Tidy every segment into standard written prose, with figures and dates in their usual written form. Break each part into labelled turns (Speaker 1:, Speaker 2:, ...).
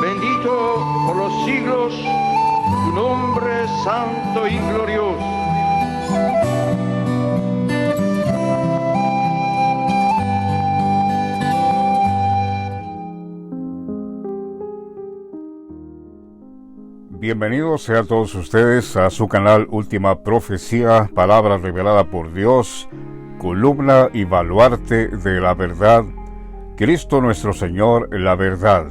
Speaker 1: Bendito por los siglos tu nombre santo y glorioso.
Speaker 2: Bienvenidos sean todos ustedes a su canal Última Profecía, palabra revelada por Dios, columna y baluarte de la verdad, Cristo nuestro Señor, la verdad.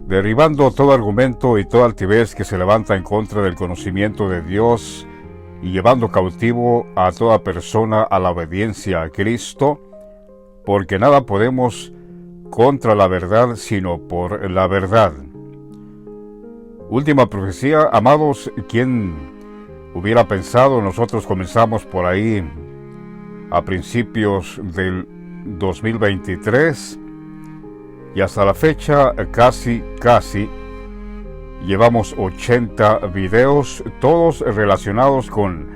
Speaker 2: Derribando todo argumento y toda altivez que se levanta en contra del conocimiento de Dios y llevando cautivo a toda persona a la obediencia a Cristo, porque nada podemos contra la verdad sino por la verdad. Última Profecía, amados, ¿quién hubiera pensado? Nosotros comenzamos por ahí a principios del 2023 y hasta la fecha casi llevamos 80 videos, todos relacionados con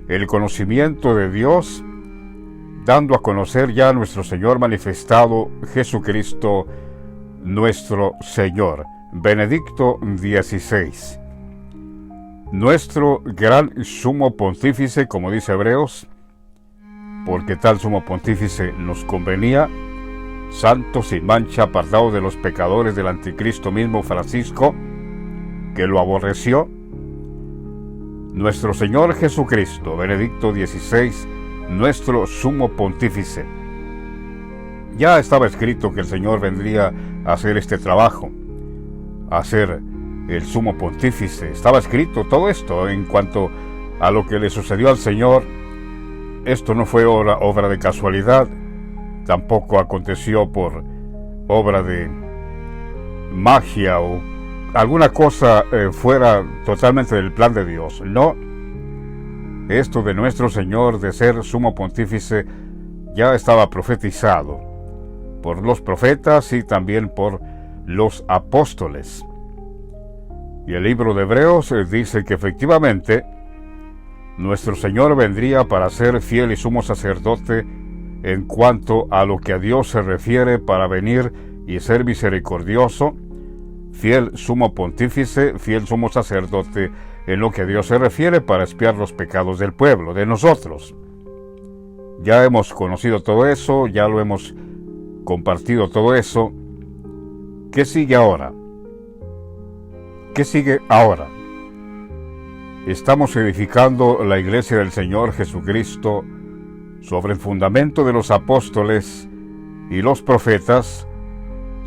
Speaker 2: el conocimiento de Dios, dando a conocer ya a nuestro Señor manifestado, Jesucristo nuestro Señor. Benedicto XVI, nuestro gran sumo pontífice, como dice Hebreos, porque tal sumo pontífice nos convenía, santo, sin mancha, apartado de los pecadores del anticristo mismo Francisco, que lo aborreció, nuestro Señor Jesucristo, Benedicto XVI, nuestro sumo pontífice. Ya estaba escrito que el Señor vendría a hacer este trabajo, a ser el sumo pontífice. Estaba escrito todo esto en cuanto a lo que le sucedió al Señor. Esto no fue obra de casualidad, tampoco aconteció por obra de magia o alguna cosa fuera totalmente del plan de Dios. No, esto de nuestro Señor de ser sumo pontífice ya estaba profetizado por los profetas y también por los apóstoles. Y el libro de Hebreos dice que efectivamente nuestro Señor vendría para ser fiel y sumo sacerdote en cuanto a lo que a Dios se refiere, para venir y ser misericordioso, fiel sumo pontífice, fiel sumo sacerdote en lo que a Dios se refiere, para expiar los pecados del pueblo, de nosotros. Ya hemos conocido todo eso, ya lo hemos compartido todo eso. ¿Qué sigue ahora? ¿Qué sigue ahora? Estamos edificando la iglesia del Señor Jesucristo sobre el fundamento de los apóstoles y los profetas,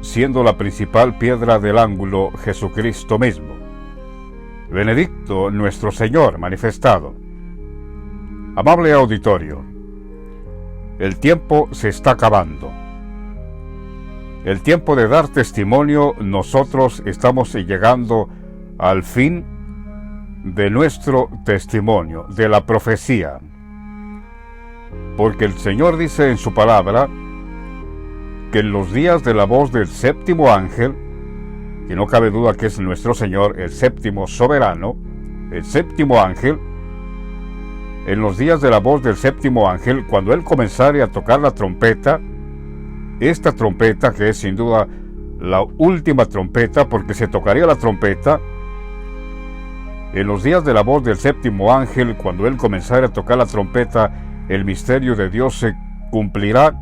Speaker 2: siendo la principal piedra del ángulo Jesucristo mismo. Benedicto nuestro Señor manifestado. Amable auditorio, el tiempo se está acabando. El tiempo de dar testimonio, nosotros estamos llegando al fin de nuestro testimonio, de la profecía. Porque el Señor dice en su palabra que en los días de la voz del séptimo ángel, que no cabe duda que es nuestro Señor, el séptimo soberano, el séptimo ángel, en los días de la voz del séptimo ángel, cuando Él comenzare a tocar la trompeta, esta trompeta, que es sin duda la última trompeta, porque se tocaría la trompeta en los días de la voz del séptimo ángel, cuando Él comenzara a tocar la trompeta, el misterio de Dios se cumplirá,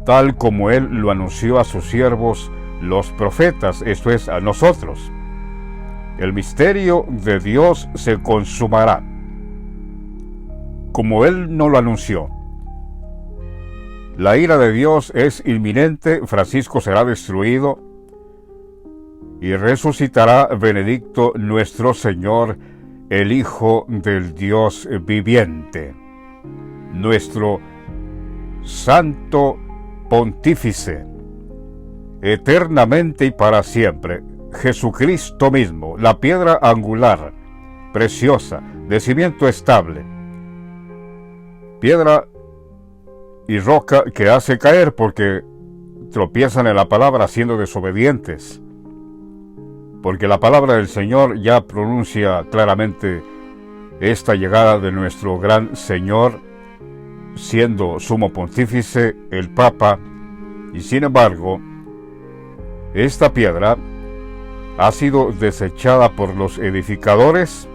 Speaker 2: tal como Él lo anunció a sus siervos, los profetas, esto es, a nosotros. El misterio de Dios se consumará, como Él nos lo anunció. La ira de Dios es inminente, Francisco será destruido y resucitará Benedicto nuestro Señor, el Hijo del Dios viviente, nuestro Santo Pontífice, eternamente y para siempre, Jesucristo mismo, la piedra angular, preciosa, de cimiento estable, piedra y roca que hace caer porque tropiezan en la palabra siendo desobedientes, porque la palabra del Señor ya pronuncia claramente esta llegada de nuestro gran Señor, siendo sumo pontífice, el Papa Y sin embargo, esta piedra ha sido desechada por los edificadores,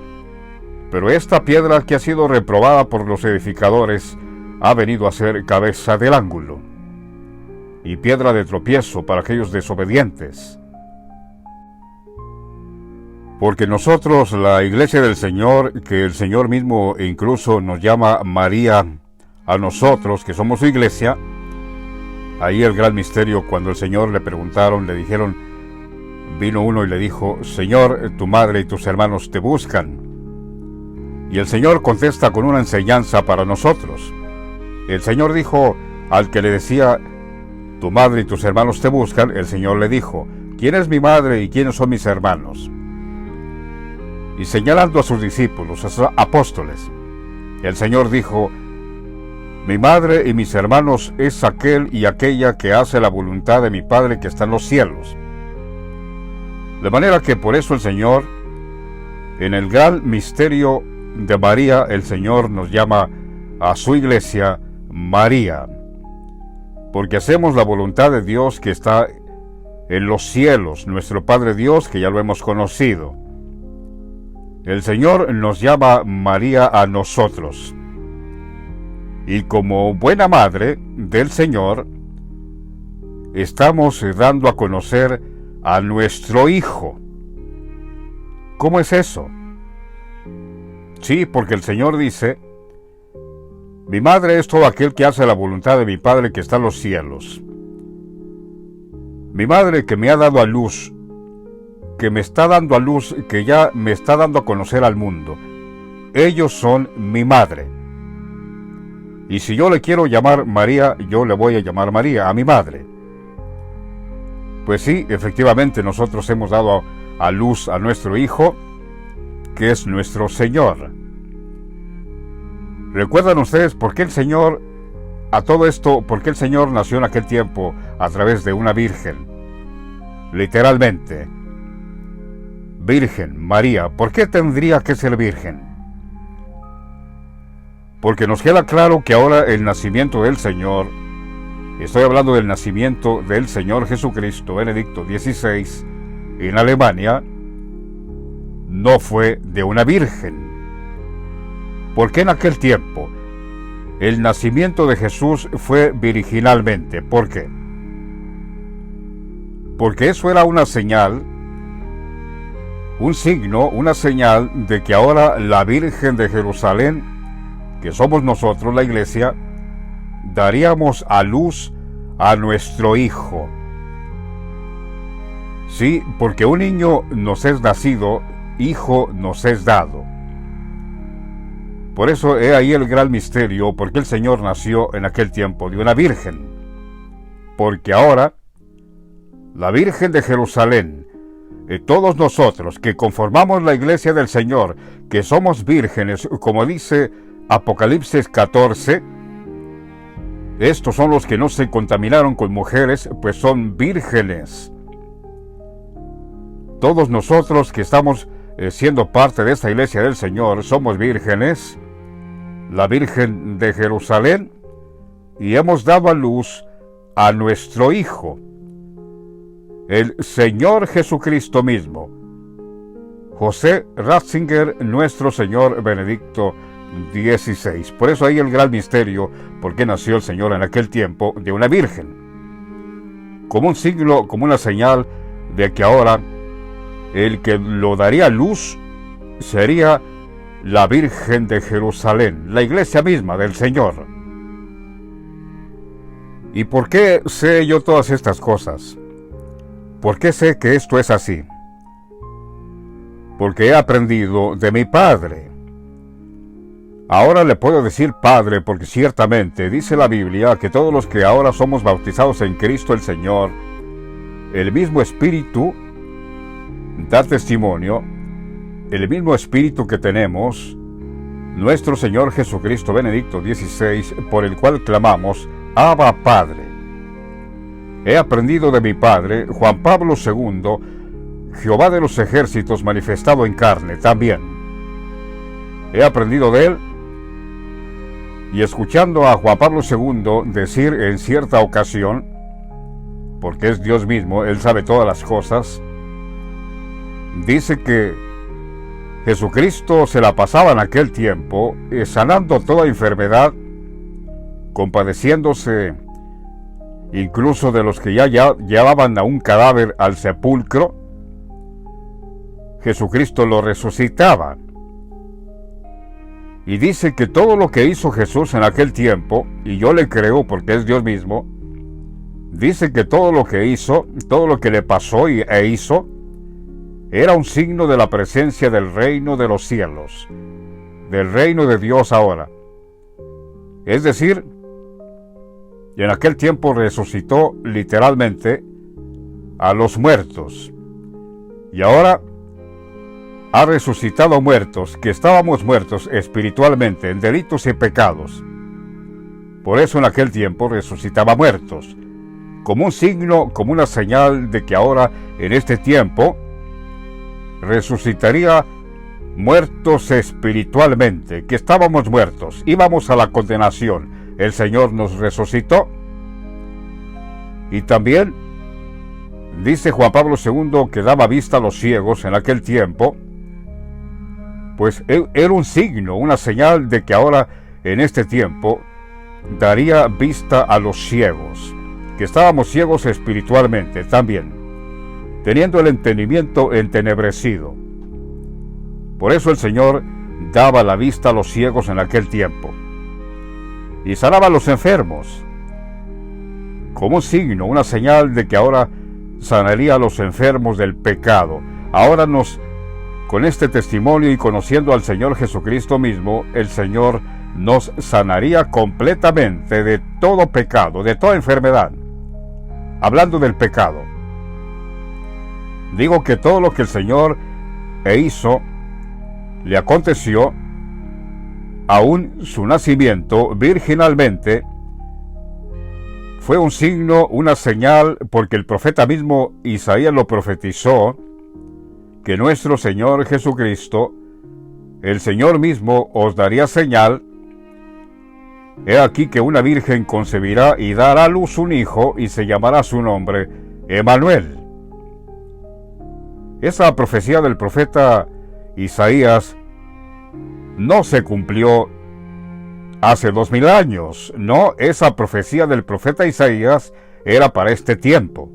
Speaker 2: pero esta piedra que ha sido reprobada por los edificadores ha venido a ser cabeza del ángulo y piedra de tropiezo para aquellos desobedientes. Porque nosotros, la iglesia del Señor, que el Señor mismo incluso nos llama María a nosotros, que somos su iglesia, ahí el gran misterio, cuando el Señor le preguntaron, le dijeron, vino uno y le dijo, Señor, tu madre y tus hermanos te buscan. Y el Señor contesta con una enseñanza para nosotros. El Señor dijo al que le decía, tu madre y tus hermanos te buscan, el Señor le dijo, ¿quién es mi madre y quiénes son mis hermanos? Y señalando a sus discípulos, a sus apóstoles, el Señor dijo, mi madre y mis hermanos es aquel y aquella que hace la voluntad de mi Padre que está en los cielos. De manera que por eso el Señor, en el gran misterio de María, el Señor nos llama a su iglesia María, porque hacemos la voluntad de Dios que está en los cielos, nuestro Padre Dios, que ya lo hemos conocido. El Señor nos llama María a nosotros. Y como buena madre del Señor, estamos dando a conocer a nuestro Hijo. ¿Cómo es eso? Sí, porque el Señor dice, mi madre es todo aquel que hace la voluntad de mi Padre que está en los cielos. Mi madre que me ha dado a luz, que me está dando a luz, que ya me está dando a conocer al mundo. Ellos son mi madre. Y si yo le quiero llamar María, yo le voy a llamar María, a mi madre. Pues sí, efectivamente nosotros hemos dado a luz a nuestro Hijo, que es nuestro Señor. ¿Recuerdan ustedes por qué el Señor, a todo esto, por qué el Señor nació en aquel tiempo a través de una virgen? Literalmente. Virgen, María, ¿por qué tendría que ser virgen? Porque nos queda claro que ahora el nacimiento del Señor, estoy hablando del nacimiento del Señor Jesucristo, Benedicto XVI, en Alemania, no fue de una virgen. Porque en aquel tiempo el nacimiento de Jesús fue virginalmente. ¿Por qué? Porque eso era una señal, un signo, una señal de que ahora la Virgen de Jerusalén, que somos nosotros, la iglesia, daríamos a luz a nuestro Hijo. Sí, porque un niño nos es nacido, hijo nos es dado. Por eso he ahí el gran misterio, porque el Señor nació en aquel tiempo de una virgen. Porque ahora, la Virgen de Jerusalén, todos nosotros que conformamos la iglesia del Señor, que somos vírgenes, como dice Apocalipsis 14, estos son los que no se contaminaron con mujeres, pues son vírgenes. Todos nosotros que estamos siendo parte de esta iglesia del Señor, somos vírgenes, la Virgen de Jerusalén, y hemos dado a luz a nuestro Hijo, el Señor Jesucristo mismo. José Ratzinger, nuestro Señor Benedicto XVI. Por eso ahí el gran misterio, porque nació el Señor en aquel tiempo de una virgen. Como un signo, como una señal de que ahora el que lo daría a luz sería la Virgen de Jerusalén, la iglesia misma del Señor. ¿Y por qué sé yo todas estas cosas? ¿Por qué sé que esto es así? Porque he aprendido de mi Padre. Ahora le puedo decir Padre porque ciertamente dice la Biblia que todos los que ahora somos bautizados en Cristo el Señor, el mismo Espíritu da testimonio, el mismo Espíritu que tenemos, nuestro Señor Jesucristo Benedicto XVI, por el cual clamamos, Abba Padre. He aprendido de mi Padre, Juan Pablo II, Jehová de los ejércitos manifestado en carne también. He aprendido de él, y escuchando a Juan Pablo II decir en cierta ocasión, porque es Dios mismo, Él sabe todas las cosas, dice que Jesucristo se la pasaba en aquel tiempo sanando toda enfermedad, compadeciéndose incluso de los que ya llevaban a un cadáver al sepulcro. Jesucristo lo resucitaba. Y dice que todo lo que hizo Jesús en aquel tiempo, y yo le creo porque es Dios mismo, dice que todo lo que hizo, todo lo que le pasó e hizo, era un signo de la presencia del reino de los cielos, del reino de Dios ahora. Es decir, en aquel tiempo resucitó literalmente a los muertos. Y ahora ha resucitado muertos, que estábamos muertos espiritualmente en delitos y pecados. Por eso en aquel tiempo resucitaba muertos, como un signo, como una señal de que ahora, en este tiempo, resucitaría muertos espiritualmente, que estábamos muertos, íbamos a la condenación. El Señor nos resucitó. Y también dice Juan Pablo II que daba vista a los ciegos en aquel tiempo, pues era un signo, una señal de que ahora, en este tiempo, daría vista a los ciegos, que estábamos ciegos espiritualmente también, teniendo el entendimiento entenebrecido. Por eso el Señor daba la vista a los ciegos en aquel tiempo, y sanaba a los enfermos, como un signo, una señal de que ahora sanaría a los enfermos del pecado. Ahora con este testimonio y conociendo al Señor Jesucristo mismo, el Señor nos sanaría completamente de todo pecado, de toda enfermedad. Hablando del pecado, digo que todo lo que el Señor hizo, le aconteció, aún su nacimiento virginalmente, fue un signo, una señal, porque el profeta mismo Isaías lo profetizó, que nuestro Señor Jesucristo, el Señor mismo, os daría señal. He aquí que una virgen concebirá y dará a luz un hijo, y se llamará su nombre Emmanuel. Esa profecía del profeta Isaías no se cumplió hace 2000 años. No, esa profecía del profeta Isaías era para este tiempo.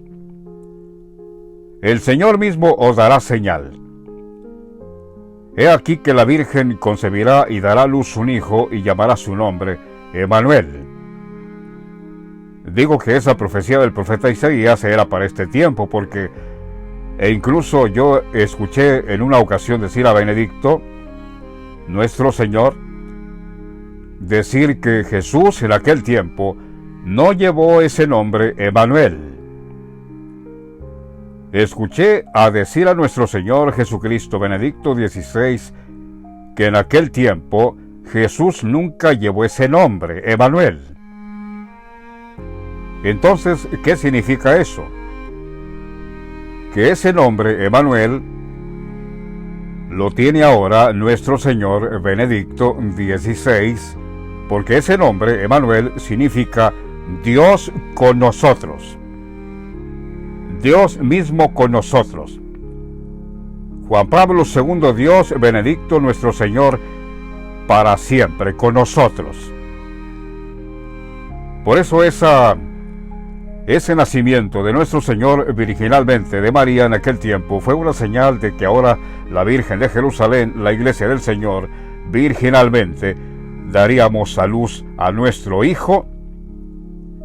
Speaker 2: El Señor mismo os dará señal. He aquí que la virgen concebirá y dará a luz un hijo, y llamará su nombre Emmanuel. Digo que esa profecía del profeta Isaías era para este tiempo, porque incluso yo escuché en una ocasión decir a Benedicto, nuestro Señor, decir que Jesús en aquel tiempo no llevó ese nombre Emmanuel. Escuché a decir a nuestro Señor Jesucristo, Benedicto XVI, que en aquel tiempo Jesús nunca llevó ese nombre, Emmanuel. Entonces, ¿qué significa eso? Que ese nombre, Emmanuel, lo tiene ahora nuestro Señor Benedicto XVI, porque ese nombre, Emmanuel, significa Dios con nosotros. Dios mismo con nosotros. Juan Pablo II, Dios, Benedicto, nuestro Señor, para siempre con nosotros. Por eso ese nacimiento de nuestro Señor virginalmente de María en aquel tiempo fue una señal de que ahora la Virgen de Jerusalén, la Iglesia del Señor, virginalmente daríamos a luz a nuestro Hijo,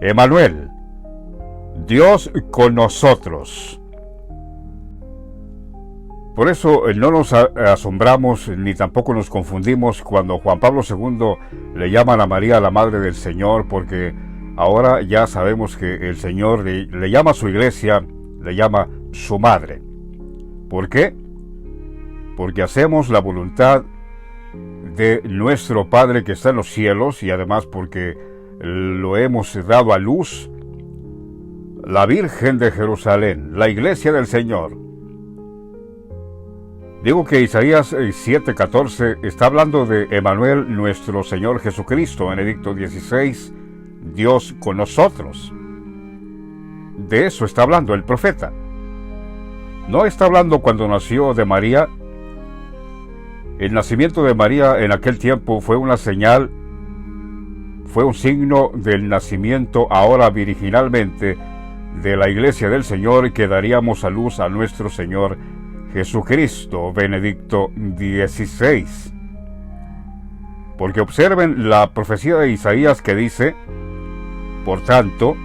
Speaker 2: Emmanuel, Dios con nosotros. Por eso no nos asombramos ni tampoco nos confundimos cuando Juan Pablo II le llaman a María la Madre del Señor, porque ahora ya sabemos que el Señor le llama a su iglesia, le llama su madre. ¿Por qué? Porque hacemos la voluntad de nuestro Padre que está en los cielos, y además porque lo hemos dado a luz, la Virgen de Jerusalén, la iglesia del Señor. Digo que Isaías 7:14 está hablando de Emmanuel, nuestro Señor Jesucristo, Benedicto XVI, Dios con nosotros. de eso está hablando el profeta. No está hablando cuando nació de María. El nacimiento de María en aquel tiempo fue una señal, fue un signo del nacimiento ahora virginalmente de la iglesia del Señor, que daríamos a luz a nuestro Señor Jesucristo, Benedicto XVI. Porque observen la profecía de Isaías que dice: por tanto,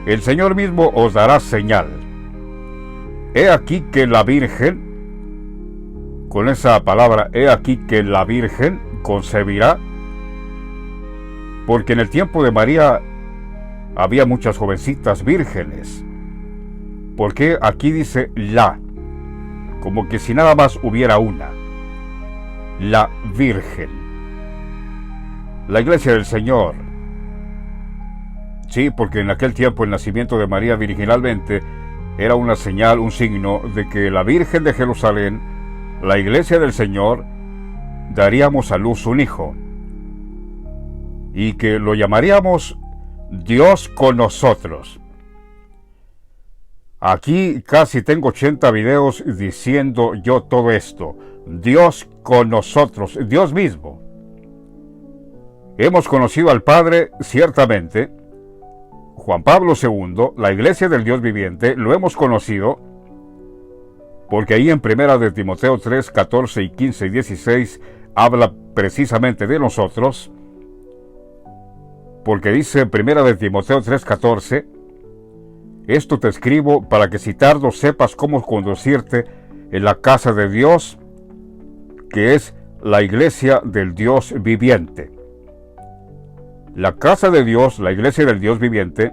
Speaker 2: el Señor mismo os dará señal. He aquí que la Virgen, con esa palabra, he aquí que la Virgen concebirá, porque en el tiempo de María había muchas jovencitas vírgenes. Porque aquí dice la, como que si nada más hubiera una, la Virgen, la iglesia del Señor. Sí, porque en aquel tiempo el nacimiento de María virginalmente era una señal, un signo de que la Virgen de Jerusalén, la iglesia del Señor, daríamos a luz un hijo, y que lo llamaríamos Dios con nosotros. Aquí casi tengo 80 videos diciendo yo todo esto. Dios con nosotros, Dios mismo. Hemos conocido al Padre, ciertamente. Juan Pablo II, la iglesia del Dios viviente, lo hemos conocido, porque ahí en 1 de Timoteo 3, 14 y 15 y 16 habla precisamente de nosotros, porque dice en 1 de Timoteo 3, 14, esto te escribo para que si tardo sepas cómo conducirte en la casa de Dios, que es la iglesia del Dios viviente. La casa de Dios, la iglesia del Dios viviente,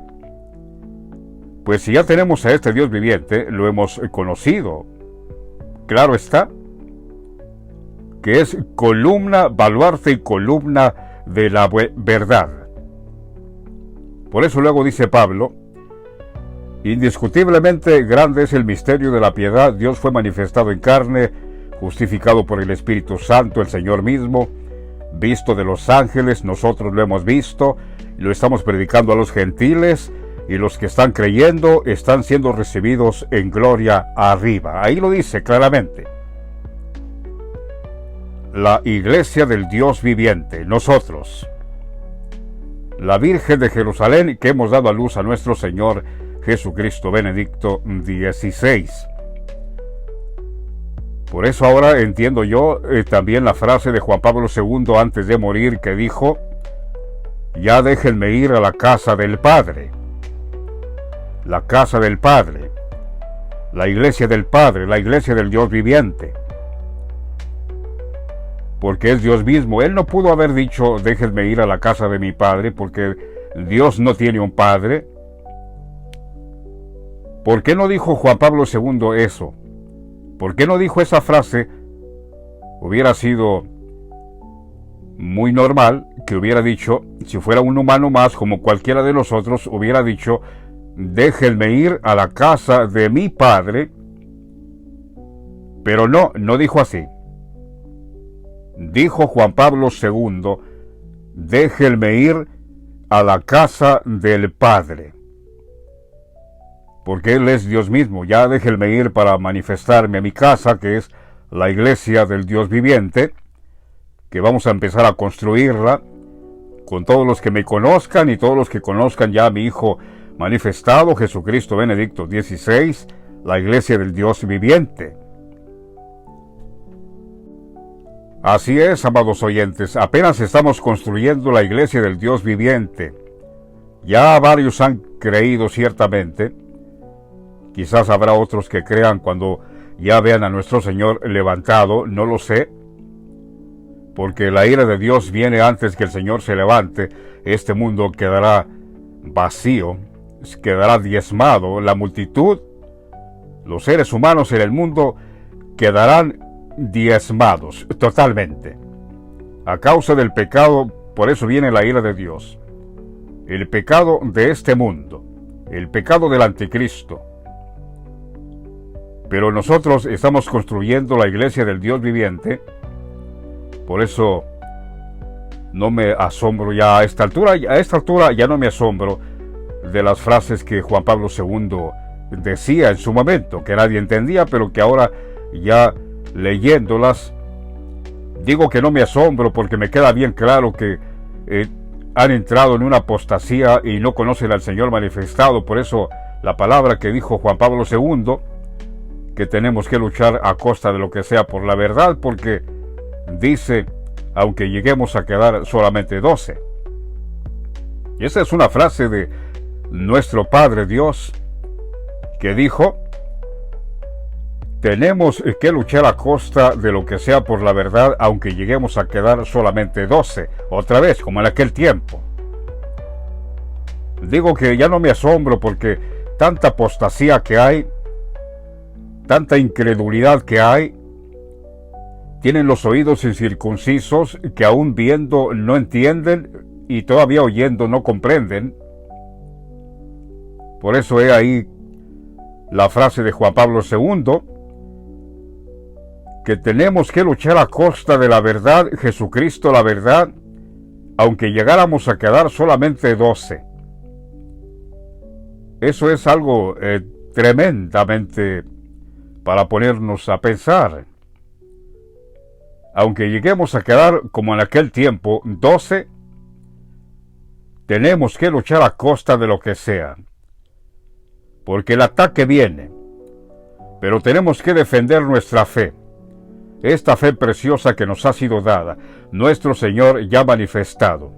Speaker 2: pues si ya tenemos a este Dios viviente, lo hemos conocido, claro está, que es columna, baluarte y columna de la verdad. Por eso luego dice Pablo: indiscutiblemente grande es el misterio de la piedad, Dios fue manifestado en carne, justificado por el Espíritu Santo, el Señor mismo, visto de los ángeles, nosotros lo hemos visto, lo estamos predicando a los gentiles, y los que están creyendo están siendo recibidos en gloria arriba. Ahí lo dice claramente. La iglesia del Dios viviente, nosotros, la Virgen de Jerusalén, que hemos dado a luz a nuestro Señor Jesucristo, Benedicto XVI. Por eso ahora entiendo yo también la frase de Juan Pablo II antes de morir, que dijo: ya déjenme ir a la casa del Padre. La casa del Padre, la iglesia del Padre, la iglesia del Dios viviente. Porque es Dios mismo. Él no pudo haber dicho: déjenme ir a la casa de mi Padre, porque Dios no tiene un Padre. ¿Por qué no dijo Juan Pablo II eso? ¿Por qué no dijo esa frase? Hubiera sido muy normal que hubiera dicho, si fuera un humano más como cualquiera de nosotros, hubiera dicho: déjenme ir a la casa de mi Padre. Pero no dijo así. Dijo Juan Pablo II: déjenme ir a la casa del Padre. Porque Él es Dios mismo. Ya déjenme ir para manifestarme a mi casa, que es la iglesia del Dios viviente, que vamos a empezar a construirla con todos los que me conozcan y todos los que conozcan ya a mi Hijo manifestado, Jesucristo Benedicto XVI, la iglesia del Dios viviente. Así es, amados oyentes, apenas estamos construyendo la iglesia del Dios viviente. Ya varios han creído ciertamente. Quizás habrá otros que crean cuando ya vean a nuestro Señor levantado, no lo sé. Porque la ira de Dios viene antes que el Señor se levante. Este mundo quedará vacío, quedará diezmado. La multitud, los seres humanos en el mundo quedarán diezmados totalmente. A causa del pecado, por eso viene la ira de Dios. El pecado de este mundo, el pecado del anticristo. Pero nosotros estamos construyendo la iglesia del Dios viviente. Por eso no me asombro ya a esta altura ya no me asombro de las frases que Juan Pablo II decía en su momento, que nadie entendía, pero que ahora ya leyéndolas, digo que no me asombro porque me queda bien claro que han entrado en una apostasía y no conocen al Señor manifestado. Por eso la palabra que dijo Juan Pablo II, que tenemos que luchar a costa de lo que sea por la verdad, porque dice, aunque lleguemos a quedar solamente 12. Y esa es una frase de nuestro Padre Dios, que dijo, tenemos que luchar a costa de lo que sea por la verdad, aunque lleguemos a quedar solamente 12, otra vez, como en aquel tiempo. Digo que ya no me asombro porque tanta apostasía que hay, tanta incredulidad que hay, tienen los oídos incircuncisos que aún viendo no entienden y todavía oyendo no comprenden. Por eso he ahí la frase de Juan Pablo II, que tenemos que luchar a costa de la verdad, Jesucristo la verdad, aunque llegáramos a quedar solamente 12. Eso es algo tremendamente para ponernos a pensar. Aunque lleguemos a quedar como en aquel tiempo 12, tenemos que luchar a costa de lo que sea. Porque el ataque viene, pero tenemos que defender nuestra fe. Esta fe preciosa que nos ha sido dada, nuestro Señor ya manifestado,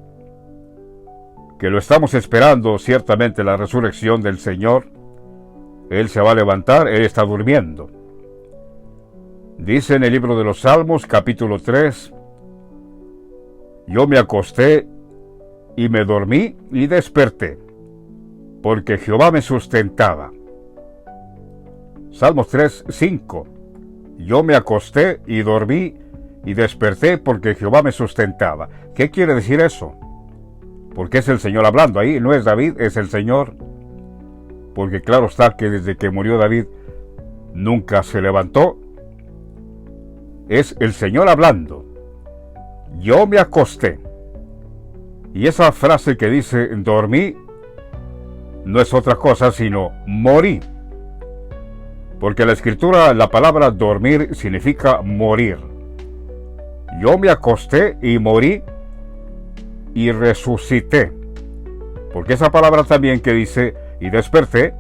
Speaker 2: que lo estamos esperando ciertamente la resurrección del Señor. Él se va a levantar, Él está durmiendo. Dice en el libro de los Salmos, capítulo 3, yo me acosté y me dormí y desperté, porque Jehová me sustentaba. Salmos 3, 5. Yo me acosté y dormí y desperté porque Jehová me sustentaba. ¿Qué quiere decir eso? Porque es el Señor hablando ahí, no es David, es el Señor. Porque claro está que desde que murió David nunca se levantó. Es el Señor hablando. Yo me acosté. Y esa frase que dice dormí no es otra cosa sino morí. Porque la escritura, la palabra dormir significa morir. Yo me acosté y morí y resucité. Porque esa palabra también que dice y desperté,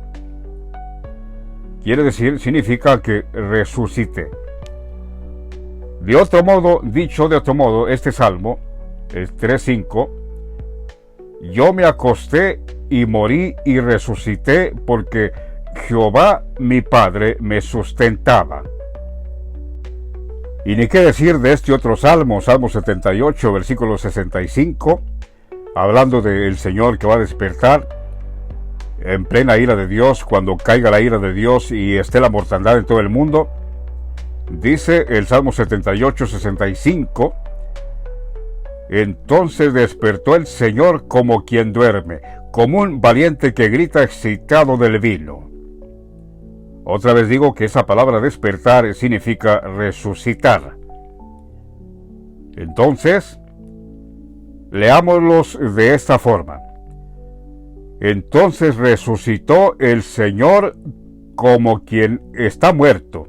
Speaker 2: quiere decir, significa que resucité. De otro modo, dicho de otro modo, este salmo, el 3:5, yo me acosté y morí y resucité porque Jehová mi Padre me sustentaba. Y ni qué decir de este otro salmo, Salmo 78, versículo 65, hablando del Señor que va a despertar en plena ira de Dios, cuando caiga la ira de Dios y esté la mortandad en todo el mundo. Dice el Salmo 78, 65, entonces despertó el Señor como quien duerme, como un valiente que grita excitado del vino. Otra vez digo que esa palabra despertar significa resucitar. Entonces, leámoslos de esta forma. Entonces resucitó el Señor como quien está muerto,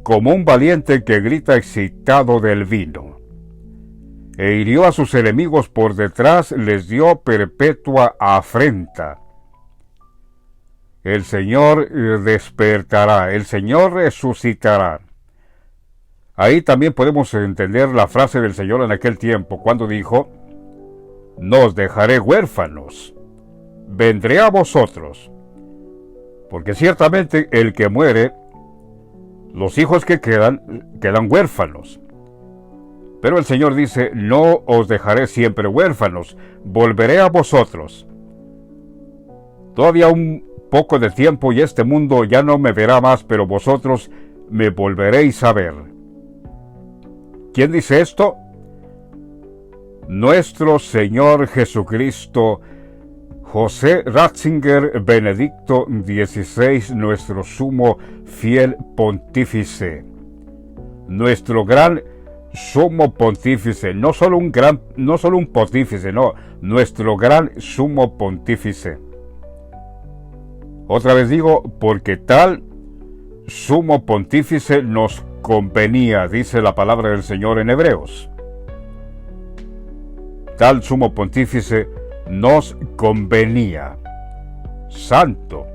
Speaker 2: como un valiente que grita excitado del vino. E hirió a sus enemigos por detrás, les dio perpetua afrenta. El Señor despertará, el Señor resucitará. Ahí también podemos entender la frase del Señor en aquel tiempo, cuando dijo, no os dejaré huérfanos, vendré a vosotros. Porque ciertamente el que muere, los hijos que quedan huérfanos. Pero el Señor dice, no os dejaré siempre huérfanos, volveré a vosotros. Todavía un poco de tiempo y este mundo ya no me verá más, pero vosotros me volveréis a ver. ¿Quién dice esto? Nuestro Señor Jesucristo, José Ratzinger Benedicto XVI, nuestro sumo fiel pontífice. Nuestro gran sumo pontífice, no solo un pontífice, no, nuestro gran sumo pontífice. Otra vez digo, porque tal sumo pontífice nos convenía, dice la palabra del Señor en Hebreos. Tal sumo pontífice nos convenía. Santo.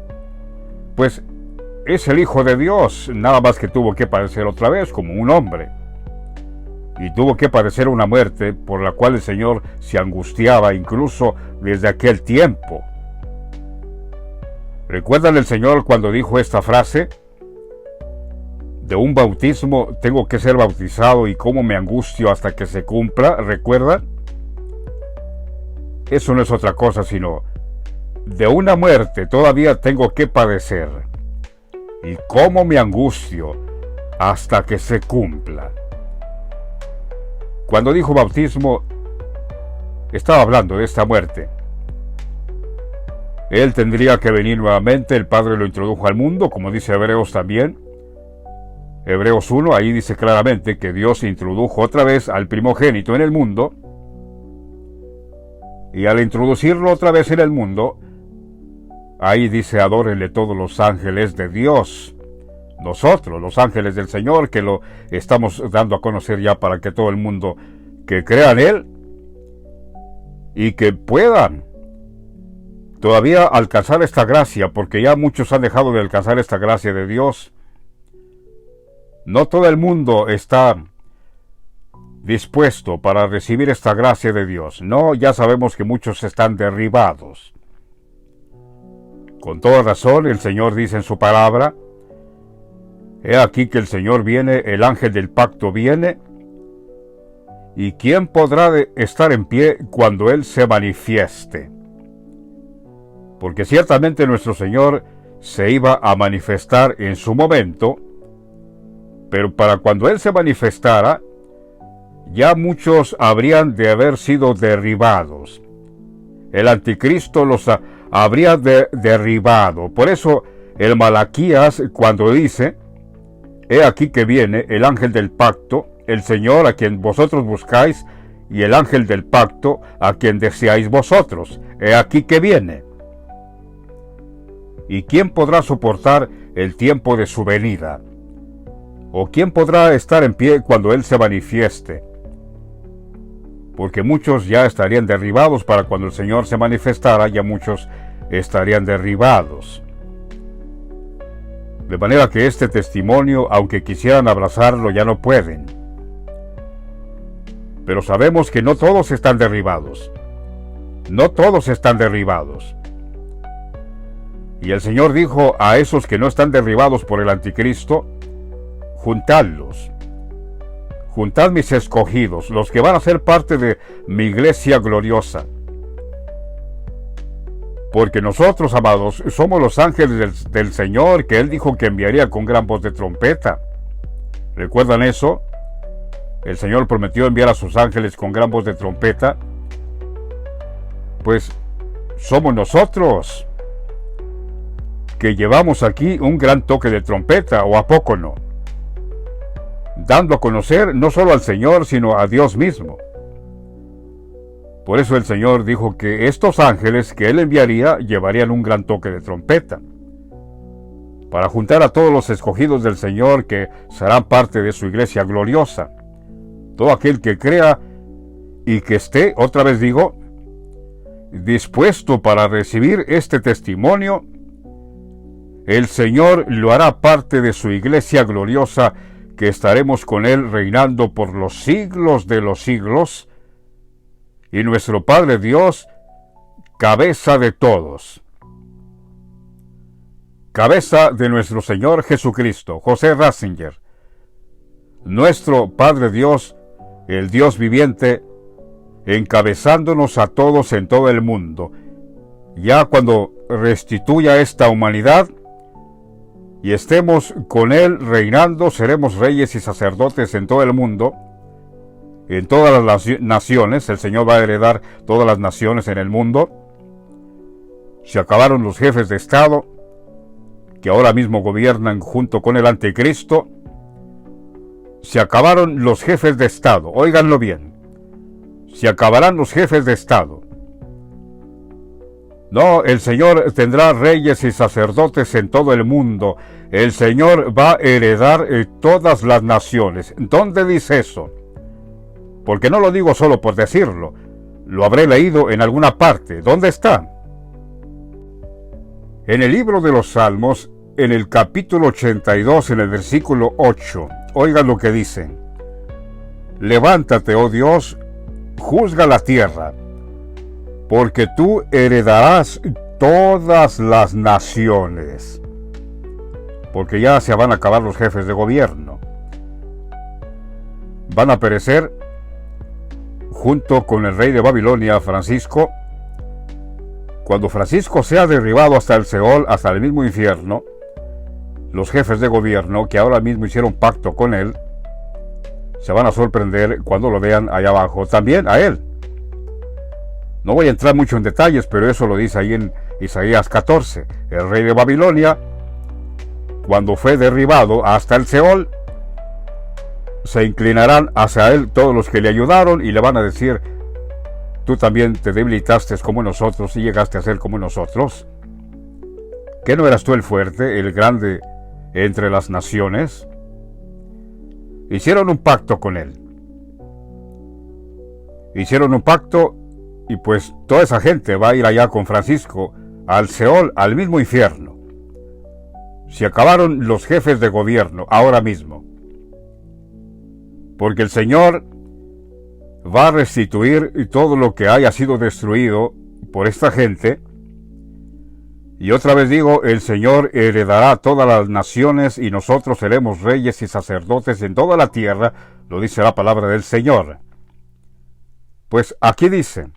Speaker 2: Pues es el Hijo de Dios, nada más que tuvo que padecer otra vez como un hombre. Y tuvo que padecer una muerte por la cual el Señor se angustiaba incluso desde aquel tiempo. ¿Recuerdan el Señor cuando dijo esta frase? De un bautismo tengo que ser bautizado y cómo me angustio hasta que se cumpla, ¿recuerdan? Eso no es otra cosa sino de una muerte todavía tengo que padecer y cómo me angustio hasta que se cumpla. Cuando dijo bautismo estaba hablando de esta muerte. Él tendría que venir nuevamente, el Padre lo introdujo al mundo, como dice Hebreos también. Hebreos 1, ahí dice claramente que Dios introdujo otra vez al primogénito en el mundo, y al introducirlo otra vez en el mundo, ahí dice adórenle todos los ángeles de Dios. Nosotros, los ángeles del Señor, que lo estamos dando a conocer ya para que todo el mundo que crea en Él y que puedan todavía alcanzar esta gracia, porque ya muchos han dejado de alcanzar esta gracia de Dios. No todo el mundo está dispuesto para recibir esta gracia de Dios. No, ya sabemos que muchos están derribados. Con toda razón, el Señor dice en su palabra, he aquí que el Señor viene, el ángel del pacto viene, y ¿quién podrá estar en pie cuando Él se manifieste? Porque ciertamente nuestro Señor se iba a manifestar en su momento, pero para cuando Él se manifestara, ya muchos habrían de haber sido derribados. El anticristo los habría derribado. Por eso el Malaquías, cuando dice, he aquí que viene el ángel del pacto, el Señor a quien vosotros buscáis, y el ángel del pacto a quien deseáis vosotros, he aquí que viene. ¿Y quién podrá soportar el tiempo de su venida? ¿O quién podrá estar en pie cuando Él se manifieste? Porque muchos ya estarían derribados para cuando el Señor se manifestara, ya muchos estarían derribados. De manera que este testimonio, aunque quisieran abrazarlo, ya no pueden. Pero sabemos que no todos están derribados. No todos están derribados. Y el Señor dijo a esos que no están derribados por el anticristo, juntadlos. Juntad mis escogidos, los que van a ser parte de mi iglesia gloriosa. Porque nosotros, amados, somos los ángeles del Señor que Él dijo que enviaría con gran voz de trompeta. ¿Recuerdan eso? El Señor prometió enviar a sus ángeles con gran voz de trompeta. Pues somos nosotros que llevamos aquí un gran toque de trompeta, ¿o a poco no? Dando a conocer no solo al Señor, sino a Dios mismo. Por eso el Señor dijo que estos ángeles que Él enviaría llevarían un gran toque de trompeta, para juntar a todos los escogidos del Señor que serán parte de su iglesia gloriosa. Todo aquel que crea y que esté, otra vez digo, dispuesto para recibir este testimonio, el Señor lo hará parte de su iglesia gloriosa, que estaremos con Él reinando por los siglos de los siglos, y nuestro Padre Dios, cabeza de todos. Cabeza de nuestro Señor Jesucristo, José Ratzinger. Nuestro Padre Dios, el Dios viviente, encabezándonos a todos en todo el mundo. Ya cuando restituya esta humanidad y estemos con Él reinando, seremos reyes y sacerdotes en todo el mundo, en todas las naciones. El Señor va a heredar todas las naciones en el mundo. Se acabaron los jefes de Estado, que ahora mismo gobiernan junto con el anticristo. Se acabaron los jefes de Estado, óiganlo bien. Se acabarán los jefes de Estado. No, el Señor tendrá reyes y sacerdotes en todo el mundo. El Señor va a heredar todas las naciones. ¿Dónde dice eso? Porque no lo digo solo por decirlo. Lo habré leído en alguna parte. ¿Dónde está? En el libro de los Salmos, en el capítulo 82, en el versículo 8. Oigan lo que dice. Levántate, oh Dios, juzga la tierra, porque tú heredarás todas las naciones. Porque ya se van a acabar los jefes de gobierno. Van a perecer junto con el rey de Babilonia, Francisco. Cuando Francisco sea derribado hasta el Seol, hasta el mismo infierno, los jefes de gobierno que ahora mismo hicieron pacto con él, se van a sorprender cuando lo vean allá abajo, también a él. No voy a entrar mucho en detalles, pero eso lo dice ahí en Isaías 14. El rey de Babilonia, cuando fue derribado hasta el Seol, se inclinarán hacia él todos los que le ayudaron y le van a decir: tú también te debilitaste como nosotros y llegaste a ser como nosotros. ¿Qué no eras tú el fuerte, el grande entre las naciones? Hicieron un pacto con él. Hicieron un pacto y pues toda esa gente va a ir allá con Francisco al Seol, al mismo infierno. Se acabaron los jefes de gobierno ahora mismo. Porque el Señor va a restituir todo lo que haya sido destruido por esta gente. Y otra vez digo, el Señor heredará todas las naciones y nosotros seremos reyes y sacerdotes en toda la tierra, lo dice la palabra del Señor. Pues aquí dice: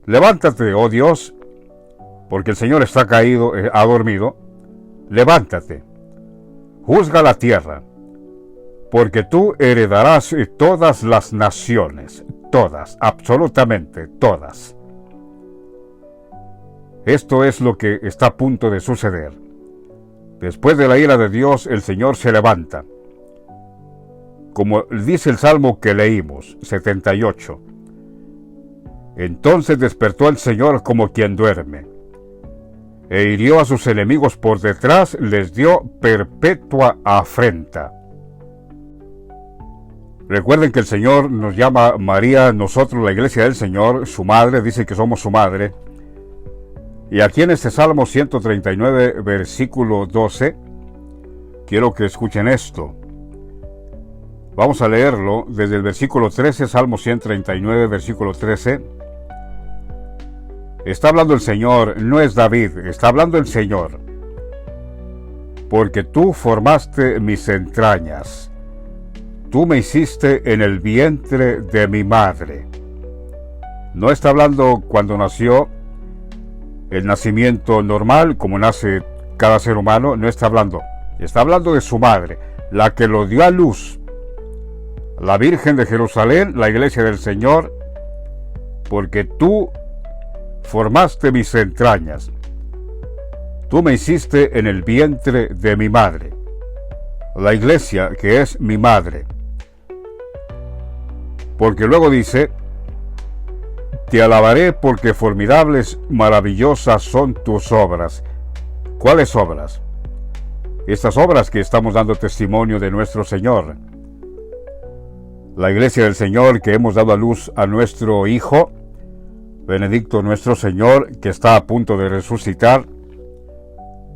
Speaker 2: levántate, oh Dios, porque el Señor está caído, ha dormido. Levántate, juzga la tierra, porque tú heredarás todas las naciones, todas, absolutamente todas. Esto es lo que está a punto de suceder. Después de la ira de Dios, el Señor se levanta. Como dice el Salmo que leímos, 78. Entonces despertó el Señor como quien duerme, e hirió a sus enemigos por detrás, les dio perpetua afrenta. Recuerden que el Señor nos llama María, nosotros la iglesia del Señor, su madre, dice que somos su madre. Y aquí en este Salmo 139, versículo 12, quiero que escuchen esto. Vamos a leerlo desde el versículo 13, Salmo 139, versículo 13. Está hablando el Señor, no es David, está hablando el Señor. Porque tú formaste mis entrañas, tú me hiciste en el vientre de mi madre. No está hablando cuando nació, el nacimiento normal, como nace cada ser humano, no está hablando. Está hablando de su madre, la que lo dio a luz. La Virgen de Jerusalén, la iglesia del Señor, porque tú formaste mis entrañas. Tú me hiciste en el vientre de mi madre. La iglesia que es mi madre. Porque luego dice: te alabaré porque formidables, maravillosas son tus obras. ¿Cuáles obras? Estas obras que estamos dando testimonio de nuestro Señor. La iglesia del Señor que hemos dado a luz a nuestro Hijo, Benedicto nuestro Señor, que está a punto de resucitar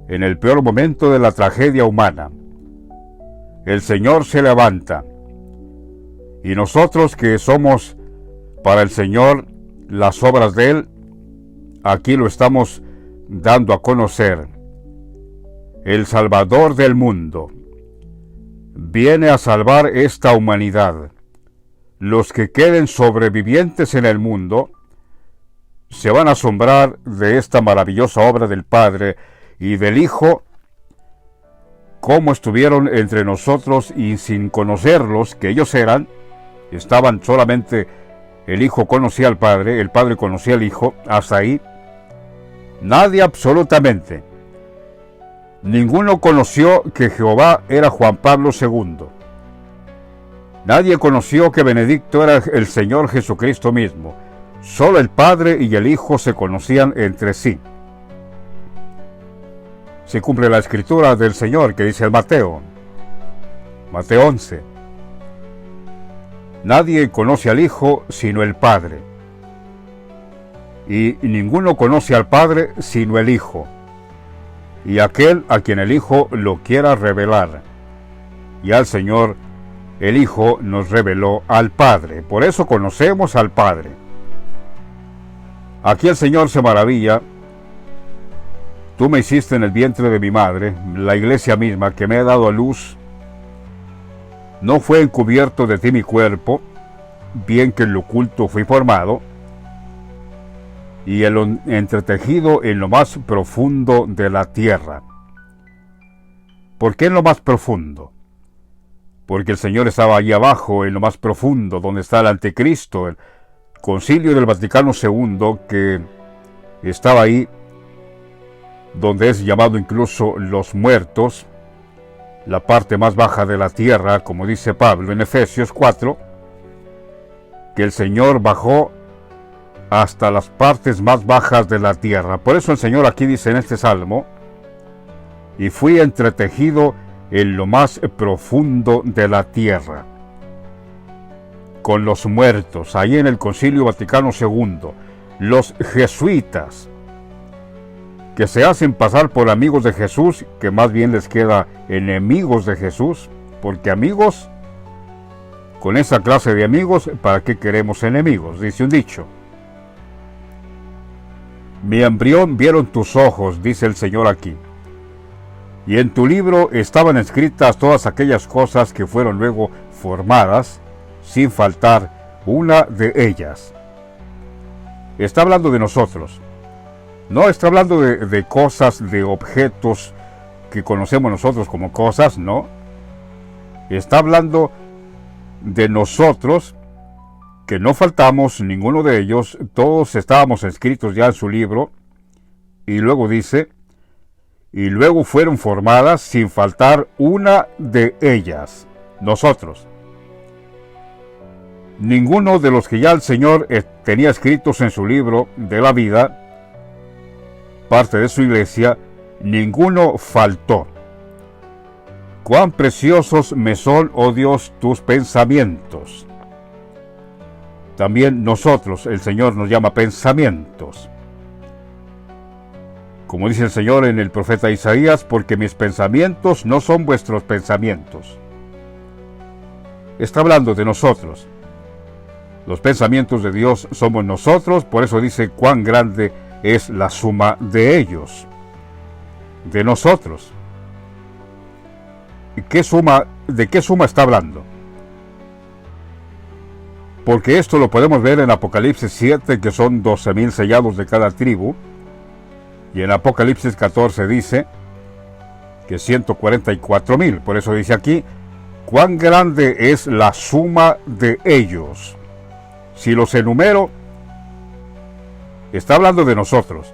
Speaker 2: en el peor momento de la tragedia humana. El Señor se levanta. Y nosotros que somos para el Señor las obras de Él, aquí lo estamos dando a conocer. El Salvador del mundo viene a salvar esta humanidad. Los que queden sobrevivientes en el mundo se van a asombrar de esta maravillosa obra del Padre y del Hijo, cómo estuvieron entre nosotros y sin conocerlos, que ellos estaban solamente. El Hijo conocía al Padre, el Padre conocía al Hijo, hasta ahí. Nadie absolutamente. Ninguno conoció que Jehová era Juan Pablo II. Nadie conoció que Benedicto era el Señor Jesucristo mismo. Solo el Padre y el Hijo se conocían entre sí. Se cumple la escritura del Señor que dice el Mateo 11. Nadie conoce al Hijo sino el Padre, y ninguno conoce al Padre sino el Hijo, y aquel a quien el Hijo lo quiera revelar. Y al Señor el Hijo nos reveló al Padre, por eso conocemos al Padre. Aquí el Señor se maravilla. Tú me hiciste en el vientre de mi madre, la iglesia misma que me ha dado a luz. No fue encubierto de ti mi cuerpo, bien que en lo oculto fui formado, y en lo entretejido en lo más profundo de la tierra. ¿Por qué en lo más profundo? Porque el Señor estaba allí abajo, en lo más profundo, donde está el anticristo, el Concilio del Vaticano II, que estaba ahí, donde es llamado incluso los muertos, la parte más baja de la tierra, como dice Pablo en Efesios 4, que el Señor bajó hasta las partes más bajas de la tierra. Por eso el Señor aquí dice en este salmo, y fui entretejido en lo más profundo de la tierra, con los muertos, ahí en el Concilio Vaticano II, los jesuitas, que se hacen pasar por amigos de Jesús, que más bien les queda enemigos de Jesús, porque amigos, con esa clase de amigos, ¿para qué queremos enemigos? Dice un dicho. Mi embrión vieron tus ojos, dice el Señor aquí, y en tu libro estaban escritas todas aquellas cosas que fueron luego formadas, sin faltar una de ellas. Está hablando de nosotros. No está hablando de cosas, de objetos que conocemos nosotros como cosas, no. Está hablando de nosotros, que no faltamos ninguno de ellos, todos estábamos escritos ya en su libro, y luego dice, y luego fueron formadas sin faltar una de ellas, nosotros. Ninguno de los que ya el Señor tenía escritos en su libro de la vida, parte de su iglesia, ninguno faltó. Cuán preciosos me son, oh Dios, tus pensamientos. También nosotros, el Señor nos llama pensamientos. Como dice el Señor en el profeta Isaías, porque mis pensamientos no son vuestros pensamientos. Está hablando de nosotros. Los pensamientos de Dios somos nosotros, por eso dice cuán grande es la suma de ellos, de nosotros. ¿De qué suma está hablando? Porque esto lo podemos ver en Apocalipsis 7, que son 12,000 sellados de cada tribu, y en Apocalipsis 14 dice que 144,000, por eso dice aquí, cuán grande es la suma de ellos. Si los enumero, está hablando de nosotros.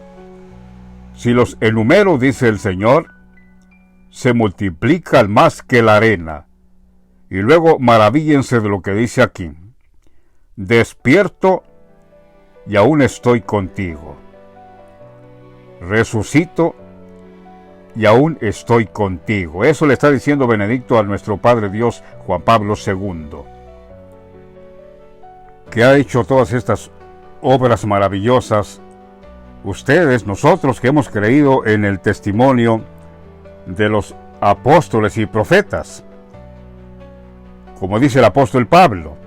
Speaker 2: Si los enumero, dice el Señor, se multiplican más que la arena. Y luego maravíllense de lo que dice aquí. Despierto y aún estoy contigo. Resucito y aún estoy contigo. Eso le está diciendo Benedicto a nuestro Padre Dios Juan Pablo II, que ha hecho todas estas obras maravillosas. Ustedes, nosotros que hemos creído en el testimonio de los apóstoles y profetas, como dice el apóstol Pablo,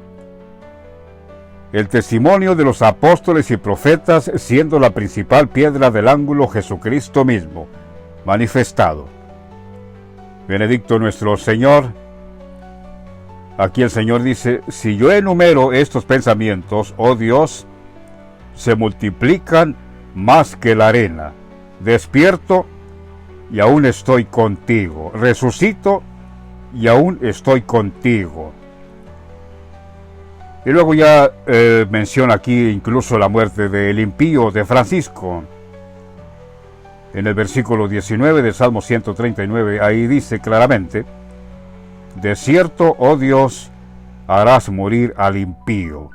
Speaker 2: el testimonio de los apóstoles y profetas siendo la principal piedra del ángulo Jesucristo mismo, manifestado. Benedicto nuestro Señor. Aquí el Señor dice, si yo enumero estos pensamientos, oh Dios, se multiplican más que la arena. Despierto y aún estoy contigo. Resucito y aún estoy contigo. Y luego ya menciona aquí incluso la muerte del impío de Francisco. En el versículo 19 del Salmo 139, ahí dice claramente, de cierto, oh Dios, harás morir al impío.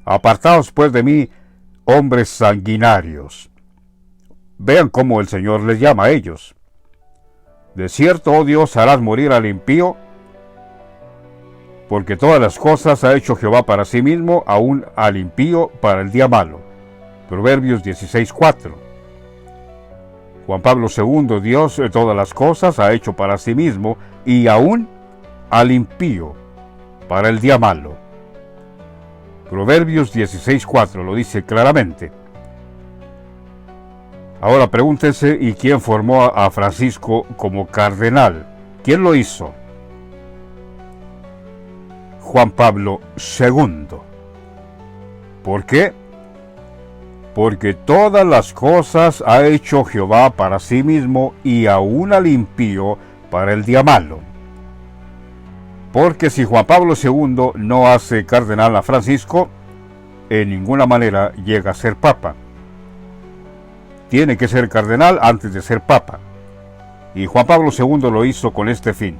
Speaker 2: Apartaos pues de mí, hombres sanguinarios. Vean cómo el Señor les llama a ellos. De cierto, oh Dios, harás morir al impío, porque todas las cosas ha hecho Jehová para sí mismo, aún al impío para el día malo. Proverbios 16:4. Juan Pablo II, Dios todas las cosas ha hecho para sí mismo, y aún al impío para el día malo. Proverbios 16:4 lo dice claramente. Ahora pregúntese, ¿y quién formó a Francisco como cardenal? ¿Quién lo hizo? Juan Pablo II. ¿Por qué? Porque todas las cosas ha hecho Jehová para sí mismo, y aún al impío para el día malo. Porque si Juan Pablo II no hace cardenal a Francisco, en ninguna manera llega a ser papa. Tiene que ser cardenal antes de ser papa. Y Juan Pablo II lo hizo con este fin.